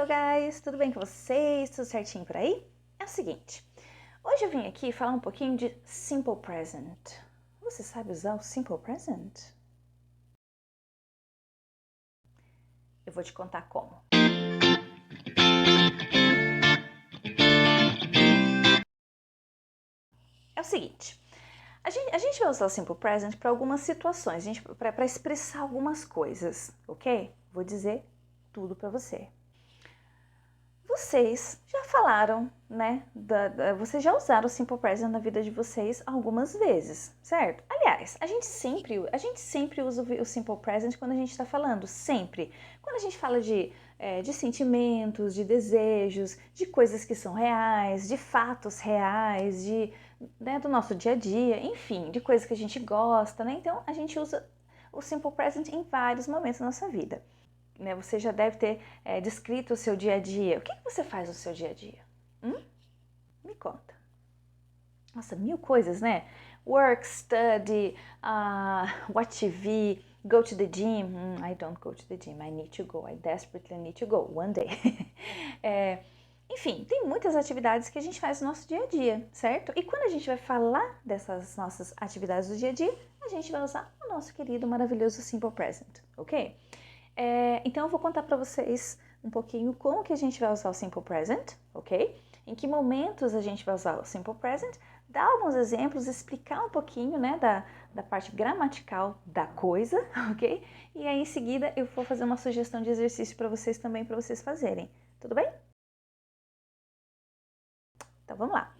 Hello guys, tudo bem com vocês? Tudo certinho por aí? É o seguinte, hoje eu vim aqui falar um pouquinho de Simple Present. Você sabe usar o Simple Present? Eu vou te contar como. É o seguinte, a gente vai usar o Simple Present para algumas situações, para expressar algumas coisas, ok? Vou dizer tudo para você. Vocês já falaram, né? Vocês já usaram o Simple Present na vida de vocês algumas vezes, certo? Aliás, a gente sempre usa o Simple Present quando a gente está falando, sempre. Quando a gente fala de sentimentos, de desejos, de coisas que são reais, de fatos reais, né, do nosso dia a dia, enfim, de coisas que a gente gosta, né? Então, a gente usa o Simple Present em vários momentos da nossa vida. Né, você já deve ter descrito o seu dia a dia. O que você faz no seu dia a dia? Me conta. Nossa, mil coisas, né? Work, study, watch TV, go to the gym. I don't go to the gym. I need to go. I desperately need to go one day. Enfim, tem muitas atividades que a gente faz no nosso dia a dia, certo? E quando a gente vai falar dessas nossas atividades do dia a dia, a gente vai usar o nosso querido, maravilhoso Simple Present, ok? Então eu vou contar para vocês um pouquinho como que a gente vai usar o Simple Present, ok? Em que momentos a gente vai usar o Simple Present, dar alguns exemplos, explicar um pouquinho, né, da parte gramatical da coisa, ok? E aí em seguida eu vou fazer uma sugestão de exercício para vocês também, para vocês fazerem. Tudo bem? Então vamos lá.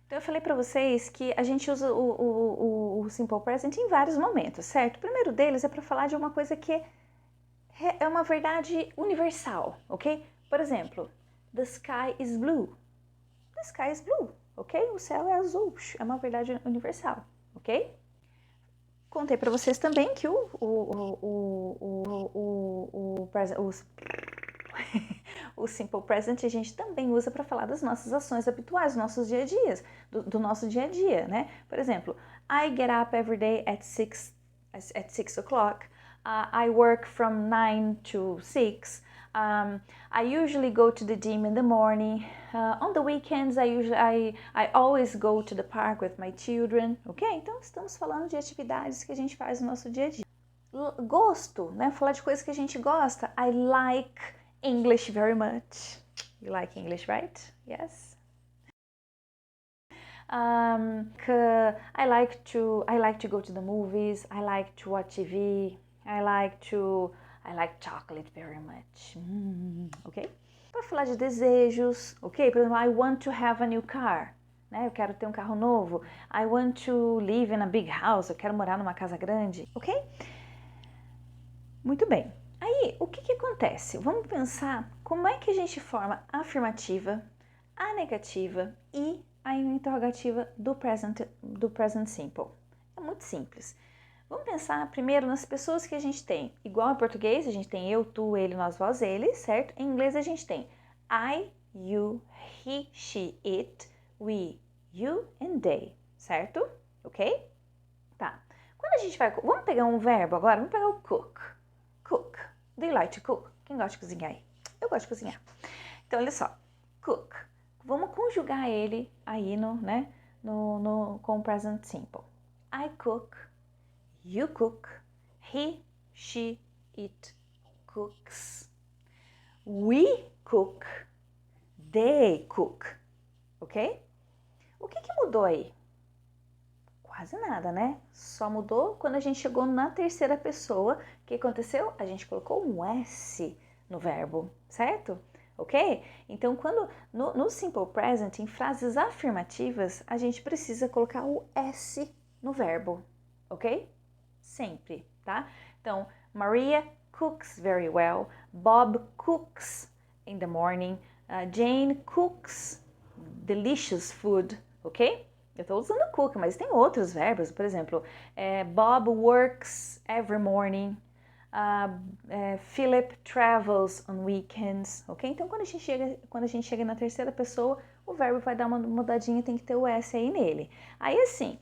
Então eu falei para vocês que a gente usa o Simple Present em vários momentos, certo? O primeiro deles é para falar de uma coisa que é uma verdade universal, ok? Por exemplo, the sky is blue. The sky is blue, ok? O céu é azul, é uma verdade universal, ok? Contei para vocês também que o Simple Present a gente também usa para falar das nossas ações habituais, dos nossos dia a dias, do nosso dia a dia, né? Por exemplo, I get up every day at 6 o'clock. I work from 9 to 6. I usually go to the gym in the morning. On the weekends, I always go to the park with my children. Ok? Então, estamos falando de atividades que a gente faz no nosso dia a dia. Gosto, né? Falar de coisas que a gente gosta. I like English very much. You like English, right? Yes. I like to go to the movies. I like to watch TV. I like chocolate very much. Ok? Para falar de desejos, ok? Por exemplo, I want to have a new car. Né? Eu quero ter um carro novo. I want to live in a big house. Eu quero morar numa casa grande. Ok? Muito bem. Aí, o que acontece? Vamos pensar como é que a gente forma a afirmativa, a negativa e a interrogativa do present simple. É muito simples. Vamos pensar primeiro nas pessoas que a gente tem. Igual em português, a gente tem eu, tu, ele, nós, vós, ele, certo? Em inglês a gente tem I, you, he, she, it, we, you and they, certo? Ok? Tá. Quando a gente vai... Vamos pegar um verbo agora? Vamos pegar o cook. Cook. Do you like to cook? Quem gosta de cozinhar aí? Eu gosto de cozinhar. Então, olha só. Cook. Vamos conjugar ele aí com o present simple. I cook. You cook. He, she, it cooks. We cook. They cook. Ok? O que mudou aí? Quase nada, né? Só mudou quando a gente chegou na terceira pessoa. O que aconteceu? A gente colocou um S no verbo, certo? Ok? Então, no Simple Present, em frases afirmativas, a gente precisa colocar o S no verbo, ok? Sempre, tá? Então, Maria cooks very well. Bob cooks in the morning. Jane cooks delicious food, ok? Eu estou usando cook, mas tem outros verbos, por exemplo, Bob works every morning, Philip travels on weekends, ok? Então, quando a gente chega na terceira pessoa, o verbo vai dar uma mudadinha, tem que ter o S aí nele. Aí, assim,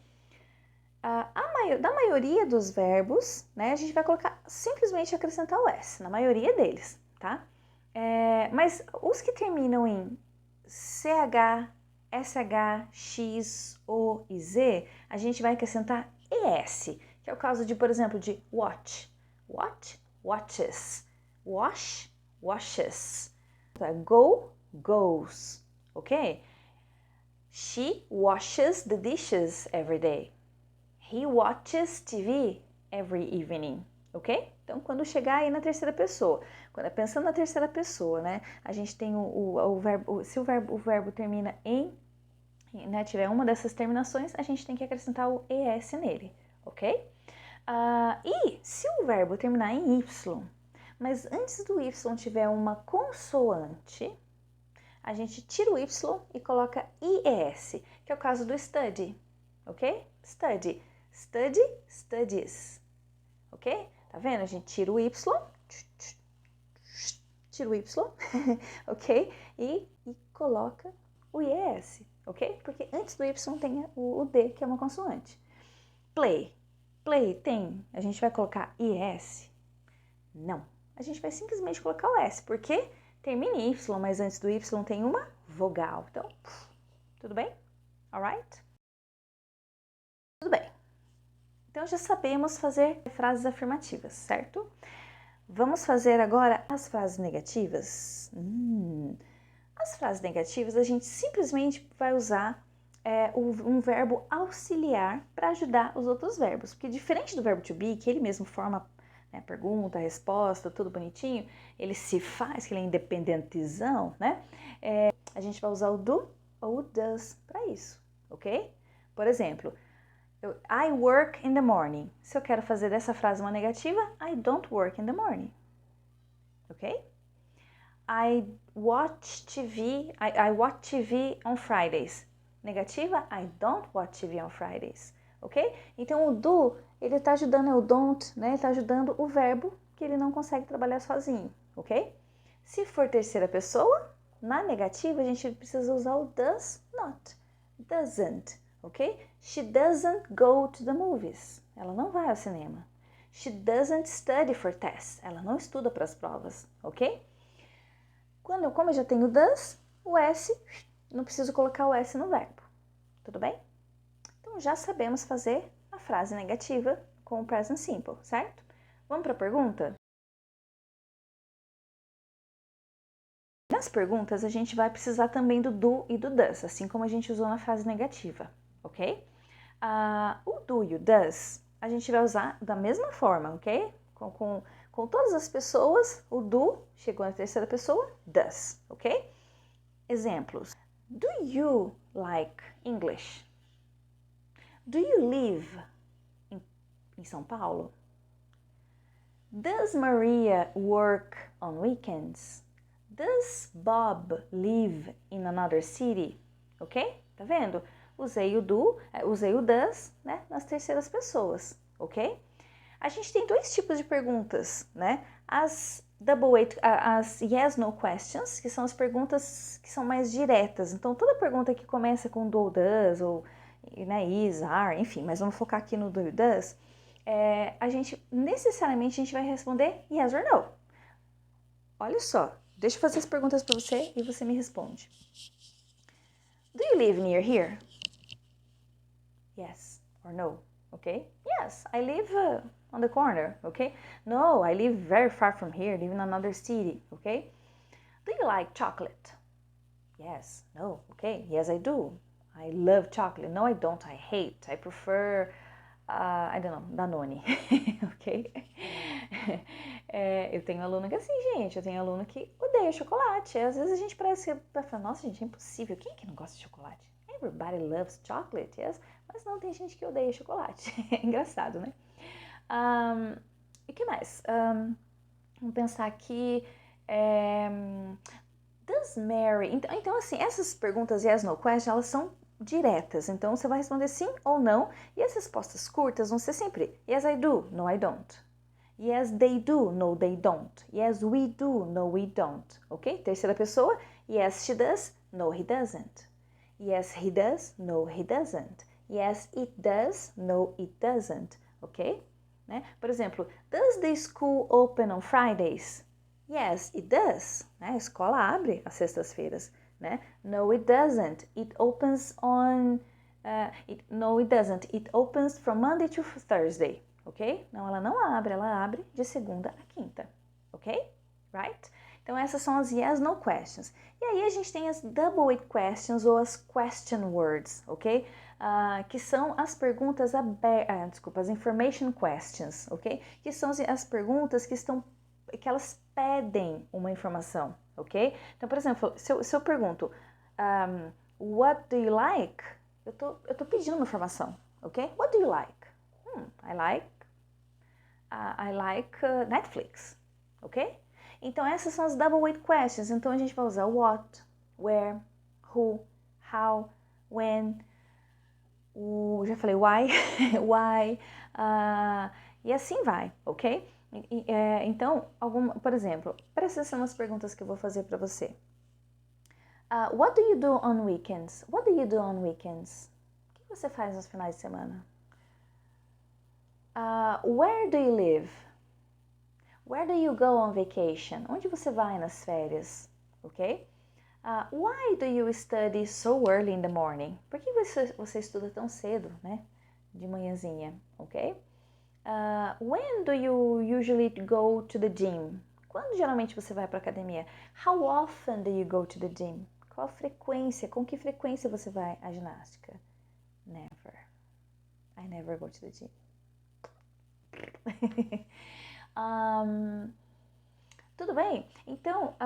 da maioria dos verbos, né, a gente vai colocar, simplesmente acrescentar o S, na maioria deles, tá? Mas os que terminam em CH, SH, X, O e Z, a gente vai acrescentar ES, que é o caso de, por exemplo, de watch. Watch, watches. Wash, washes. Go, goes. Ok? She washes the dishes every day. He watches TV every evening. Ok? Então, quando chegar aí na terceira pessoa, quando é pensando na terceira pessoa, né, a gente tem o verbo, se o verbo termina em, né, tiver uma dessas terminações, a gente tem que acrescentar o ES nele, ok? E se o verbo terminar em Y, mas antes do Y tiver uma consoante, a gente tira o Y e coloca IES, que é o caso do study, ok? Study, study, studies, ok? Tá vendo? A gente tira o Y, tira o Y, ok? E coloca o IES, ok? Porque antes do Y tem o D, que é uma consoante. Play, play tem, a gente vai colocar IES? Não, a gente vai simplesmente colocar o S, porque termina em Y, mas antes do Y tem uma vogal. Então, tudo bem? Alright? Tudo bem. Então, já sabemos fazer frases afirmativas, certo? Vamos fazer agora as frases negativas. As frases negativas, a gente simplesmente vai usar um verbo auxiliar para ajudar os outros verbos. Porque diferente do verbo to be, que ele mesmo forma, né, pergunta, resposta, tudo bonitinho, ele se faz, que ele é independentezão, né? A gente vai usar o do ou o does para isso, ok? Por exemplo, I work in the morning. Se eu quero fazer dessa frase uma negativa, I don't work in the morning. Ok? I watch TV. I watch TV on Fridays. Negativa, I don't watch TV on Fridays. Ok? Então o do, ele está ajudando, o don't, né? Ele está ajudando o verbo que ele não consegue trabalhar sozinho. Ok? Se for terceira pessoa, na negativa a gente precisa usar o does not. Doesn't. Ok? She doesn't go to the movies. Ela não vai ao cinema. She doesn't study for tests. Ela não estuda para as provas, ok? Como eu já tenho does, o S, não preciso colocar o S no verbo. Tudo bem? Então já sabemos fazer a frase negativa com o present simple, certo? Vamos para a pergunta? Nas perguntas, a gente vai precisar também do do e do does, assim como a gente usou na frase negativa, ok? O do e o does, a gente vai usar da mesma forma, ok? Com todas as pessoas, o do chegou na terceira pessoa, does, ok? Exemplos. Do you like English? Do you live em São Paulo? Does Maria work on weekends? Does Bob live in another city? Ok? Tá vendo? Usei o do, usei o does, né, nas terceiras pessoas, ok? A gente tem dois tipos de perguntas, né? As as yes, no questions, que são as perguntas que são mais diretas. Então, toda pergunta que começa com do ou does, ou né, is, are, enfim, mas vamos focar aqui no do e does, a gente, necessariamente, a gente vai responder yes or no. Olha só, deixa eu fazer as perguntas para você e você me responde. Do you live near here? Yes or no, okay? Yes, I live on the corner, okay? No, I live very far from here, live in another city, okay? Do you like chocolate? Yes, no, okay, yes I do. I love chocolate. No, I don't, I hate. I prefer, I don't know, Danone, ok? Eu tenho aluno que assim, gente, eu tenho aluno que odeia chocolate. Às vezes a gente parece que vai falar, nossa, gente, é impossível. Quem é que não gosta de chocolate? Everybody loves chocolate, yes? Mas não, tem gente que odeia chocolate. É engraçado, né? E o que mais? Vamos pensar aqui. Does Mary... Então, assim, essas perguntas yes, no question, elas são diretas. Então, você vai responder sim ou não. E as respostas curtas vão ser sempre yes, I do, no, I don't. Yes, they do, no, they don't. Yes, we do, no, we don't. Ok? Terceira pessoa. Yes, she does, no, he doesn't. Yes, he does, no, he doesn't. Yes, it does, no, it doesn't. Ok? Né? Por exemplo, does the school open on Fridays? Yes, it does. Né? A escola abre às sextas-feiras. Né? No, it doesn't. It opens on... no, it doesn't. It opens from Monday to Thursday. Ok? Não, ela não abre. Ela abre de segunda a quinta. Ok? Right? Então, essas são as yes, no questions. E aí, a gente tem as double it questions ou as question words, ok? Que são as perguntas abertas, desculpa, as information questions, ok? Que são as perguntas que elas pedem uma informação, ok? Então, por exemplo, se eu pergunto, what do you like? Eu tô pedindo uma informação, ok? What do you like? I like Netflix, ok? Então, essas são as double weight questions. Então, a gente vai usar what, where, who, how, when, já falei why, why, e assim vai, ok? Então, por exemplo, essas são as perguntas que eu vou fazer para você. What do you do on weekends? What do you do on weekends? O que você faz nos finais de semana? Where do you live? Where do you go on vacation? Onde você vai nas férias? Ok? Why do you study so early in the morning? Por que você estuda tão cedo, né? De manhãzinha, ok? When do you usually go to the gym? Quando geralmente você vai para a academia? How often do you go to the gym? Qual a frequência? Com que frequência você vai à ginástica? Never. I never go to the gym. Tudo bem? Então,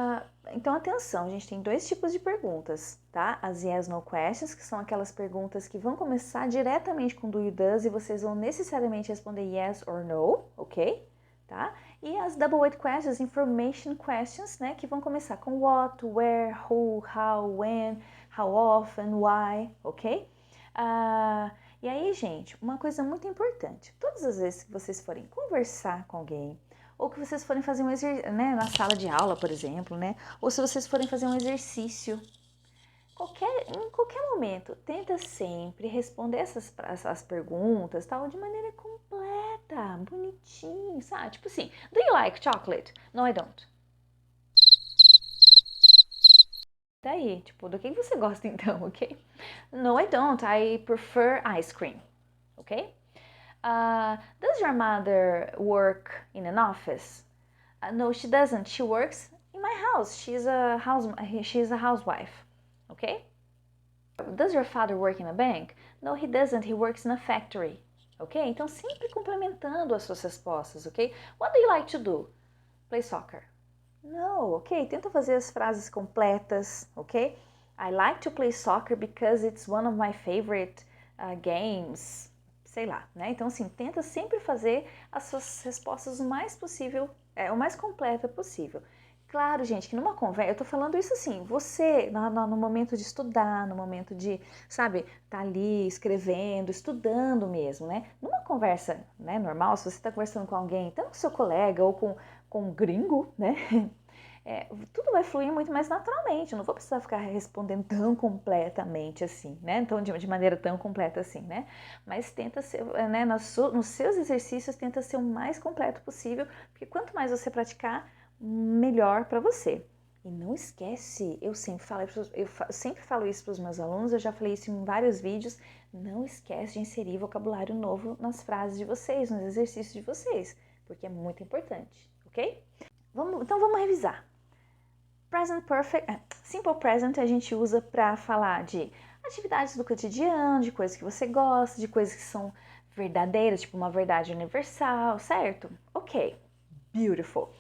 atenção, a gente tem dois tipos de perguntas, tá? As yes, no questions, que são aquelas perguntas que vão começar diretamente com do you, does, e vocês vão necessariamente responder yes or no, ok? Tá? E as double weight questions, information questions, né? Que vão começar com what, where, who, how, when, how often, why, ok? E aí, gente, uma coisa muito importante. Todas as vezes que vocês forem conversar com alguém, ou que vocês forem fazer um exercício, né, na sala de aula, por exemplo, né? Ou se vocês forem fazer um exercício, em qualquer momento, tenta sempre responder essas perguntas, tal, de maneira completa, bonitinho, sabe? Tipo assim, do you like chocolate? No, I don't. Daí, tipo, do que você gosta então, ok? No, I don't. I prefer ice cream, ok? Does your mother work in an office? No, she doesn't. She works in my house. She's a housewife. Okay? Does your father work in a bank? No, he doesn't. He works in a factory. Ok? Então, sempre complementando as suas respostas, ok? What do you like to do? Play soccer. No, ok? Tenta fazer as frases completas, ok? I like to play soccer because it's one of my favorite games. Sei lá, né? Então, assim, tenta sempre fazer as suas respostas o mais possível, o mais completa possível. Claro, gente, que numa conversa, eu tô falando isso assim, você, no momento de estudar, no momento de, sabe, tá ali escrevendo, estudando mesmo, né? Numa conversa, né, normal, se você tá conversando com alguém, tanto com seu colega ou com um gringo, né? Tudo vai fluir muito mais naturalmente, eu não vou precisar ficar respondendo tão completamente assim, né? Então, de maneira tão completa assim, né? Mas tenta ser, né, nos seus exercícios, tenta ser o mais completo possível, porque quanto mais você praticar, melhor para você. E não esquece, eu sempre falo isso para os meus alunos, eu já falei isso em vários vídeos, não esquece de inserir vocabulário novo nas frases de vocês, nos exercícios de vocês, porque é muito importante, ok? Então vamos revisar. Present Perfect, Simple Present a gente usa para falar de atividades do cotidiano, de coisas que você gosta, de coisas que são verdadeiras, tipo uma verdade universal, certo? Ok, beautiful.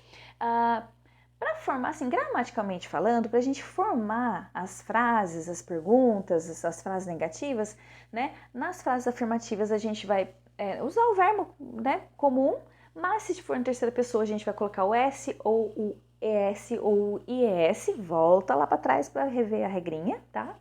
Para formar, assim, gramaticalmente falando, para a gente formar as frases, as perguntas, as frases negativas, né? Nas frases afirmativas a gente vai usar o verbo, né, comum, mas se for em terceira pessoa a gente vai colocar o S ou o ES ou o IES, volta lá para trás para rever a regrinha, tá?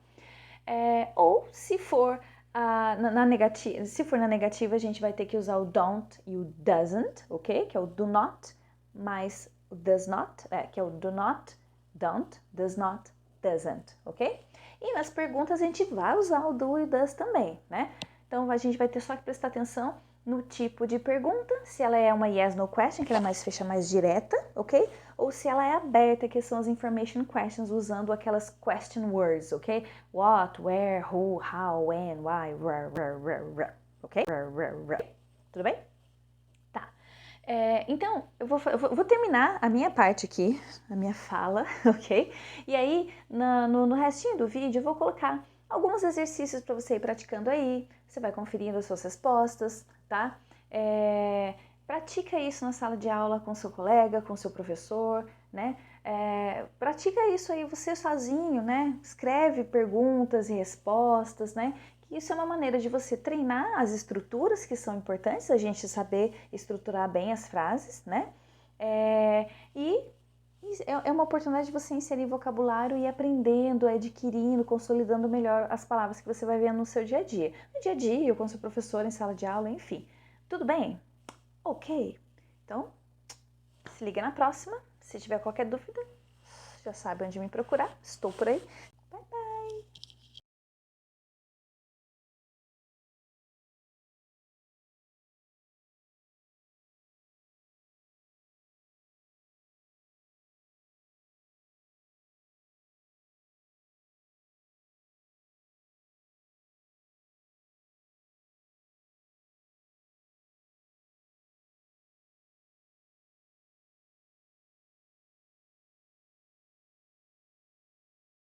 Ou se for na negativa, a gente vai ter que usar o don't e o doesn't, ok? Que é o do not, mais o does not, que é o do not, don't, does not, doesn't, ok? E nas perguntas a gente vai usar o do e o does também, né? Então a gente vai ter só que prestar atenção no tipo de pergunta, se ela é uma yes, no question, que ela fecha mais direta, ok? Ou se ela é aberta, que são as information questions, usando aquelas question words, ok? What, where, who, how, when, why, where, ok? Tudo bem? Tá. Então, eu vou terminar a minha parte aqui, a minha fala, ok? E aí, no restinho do vídeo, eu vou colocar alguns exercícios para você ir praticando aí, você vai conferindo as suas respostas, tá? Pratica isso na sala de aula com seu colega, com seu professor, né? Pratica isso aí você sozinho, né? Escreve perguntas e respostas, né? Isso é uma maneira de você treinar as estruturas que são importantes, a gente saber estruturar bem as frases, né? E é uma oportunidade de você inserir vocabulário e ir aprendendo, adquirindo, consolidando melhor as palavras que você vai ver no seu dia a dia. No dia a dia, com seu professor, em sala de aula, enfim. Tudo bem? Ok. Então, se liga na próxima. Se tiver qualquer dúvida, já sabe onde me procurar. Estou por aí.